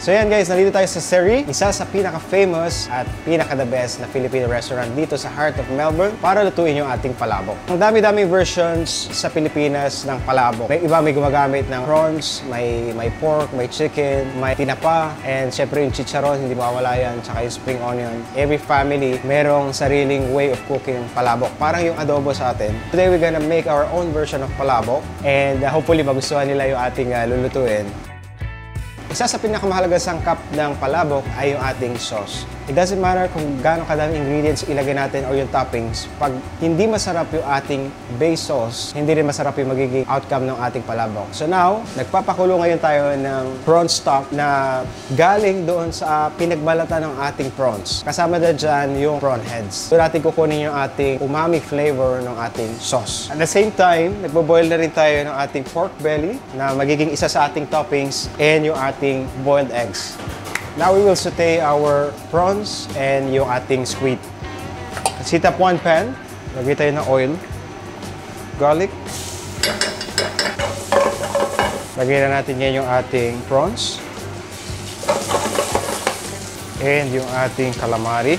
So yan guys, nandito tayo sa Seri, isa sa pinaka-famous at pinaka-the best na Filipino restaurant dito sa heart of Melbourne para lutuin yung ating palabok. Ang dami-daming versions sa Pilipinas ng palabok. May iba may gumagamit ng prawns, may pork, may chicken, may tinapa, and syempre yung chicharon, hindi mawawala yan, tsaka yung spring onion. Every family merong sariling way of cooking palabok. Parang yung adobo sa atin. Today we're gonna make our own version of palabok and hopefully magustuhan nila yung ating lulutuin. Isa sa pinakamahalaga sangkap ng palabok ay yung ating sauce. It doesn't matter kung gaano kadaming ingredients ilagay natin o yung toppings. Pag hindi masarap yung ating base sauce, hindi rin masarap yung magiging outcome ng ating palabok. So now, nagpapakulo ngayon tayo ng prawn stock na galing doon sa pinagbalatan ng ating prawns. Kasama na dyan yung prawn heads. So natin kukunin yung ating umami flavor ng ating sauce. At the same time, nagbo-boil na rin tayo ng ating pork belly na magiging isa sa ating toppings and yung ating boiled eggs. Now we will saute our prawns and yung ating squid. Let's heat up one pan. Lagay tayo ng oil, garlic. Lagay na natin yan yung ating prawns and yung ating calamari.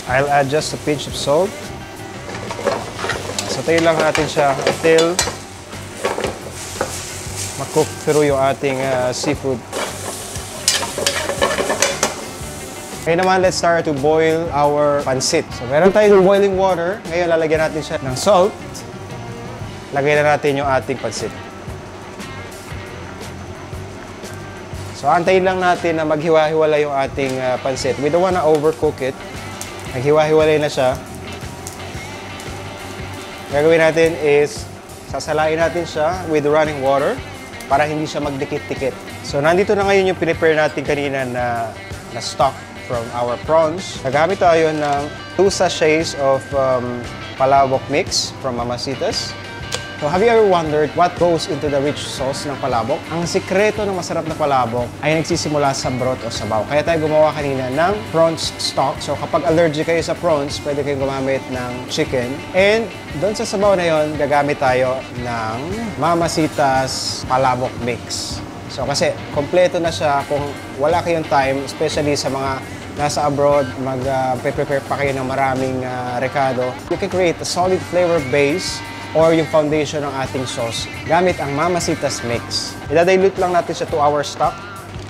I'll add just a pinch of salt. Saute lang natin siya until mag-cook through yung ating seafood. Okay naman, let's start to boil our pansit. So, meron tayong boiling water. Ngayon, lalagyan natin siya ng salt. Lagyan na natin yung ating pansit. So, antayin lang natin na maghiwa-hiwala yung ating pansit. We don't wanna overcook it. Naghiwa-hiwalay na siya. Gagawin natin is, sasalain natin siya with running water para hindi siya magdikit-dikit. So, nandito na ngayon yung pinipare natin kanina na stock from our prawns. Nagamit tayo ng 2 sachets of palabok mix from Mamasitas. So, have you ever wondered what goes into the rich sauce ng palabok? Ang sikreto ng masarap na palabok ay nagsisimula sa broth o sabaw. Kaya tayo gumawa kanina ng prawns stock. So, kapag allergic kayo sa prawns, pwede kayong gumamit ng chicken. And doon sa sabaw na yon, gagamit tayo ng Mamasitas palabok mix. So, kasi kompleto na siya kung wala kayong time, especially sa mga nasa abroad, mag-prepare pa kayo ng maraming recado. You can create a solid flavor base or yung foundation ng ating sauce gamit ang Mamasitas mix. Idadilute lang natin siya to our stock.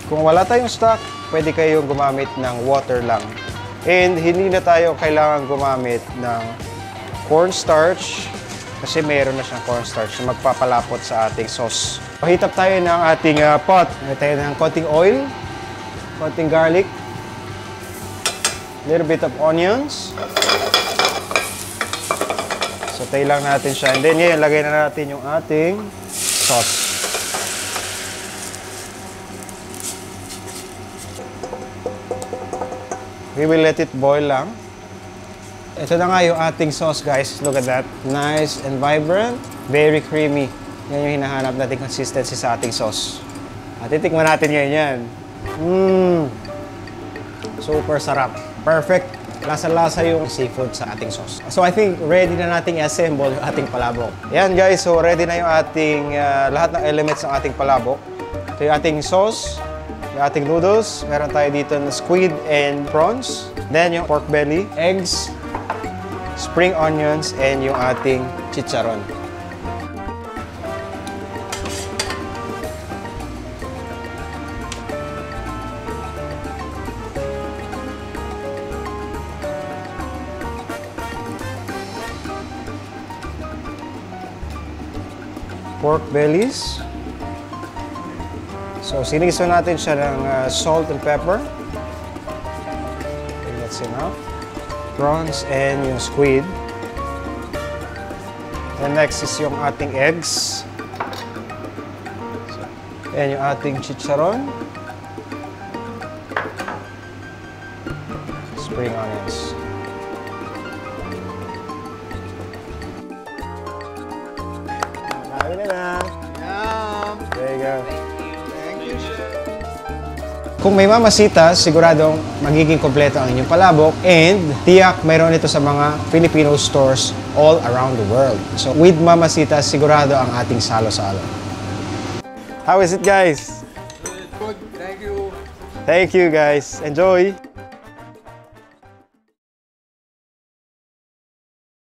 Kung wala tayong stock, pwede kayong gumamit ng water lang. And hindi na tayo kailangan gumamit ng cornstarch kasi mayroon na siyang cornstarch na magpapalapot sa ating sauce. Heat up tayo ng ating pot. Lagyan tayo ng konting oil, konting garlic, little bit of onions. Saute lang natin siya. And then ngayon, lagay na natin yung ating sauce. We will let it boil lang. Ito na nga yung ating sauce, guys. Look at that. Nice and vibrant. Very creamy. Yan yung hinahanap natin consistency sa ating sauce. At titikman natin ngayon yan. Super sarap. Perfect. Lasa-lasa yung seafood sa ating sauce. So I think ready na nating i-assemble yung ating palabok. Yan guys, so ready na yung ating lahat ng elements ng ating palabok. Ito yung ating sauce, yung ating noodles. Meron tayo dito ng squid and prawns. Then yung pork belly, eggs, spring onions, and yung ating chicharon. Pork bellies. So, sinigso natin siya ng salt and pepper. Okay, that's enough. Prawns and yung squid. And next is yung ating eggs. And yung ating chicharon. Spring onions. There you go. Thank you, Chef. Kung may Mamasitas, siguradong magiging kompleto ang inyong palabok and tiyak mayroon ito sa mga Filipino stores all around the world. So with Mamasitas, sigurado ang ating salo-salo. How is it, guys? Good, thank you. Thank you, guys. Enjoy.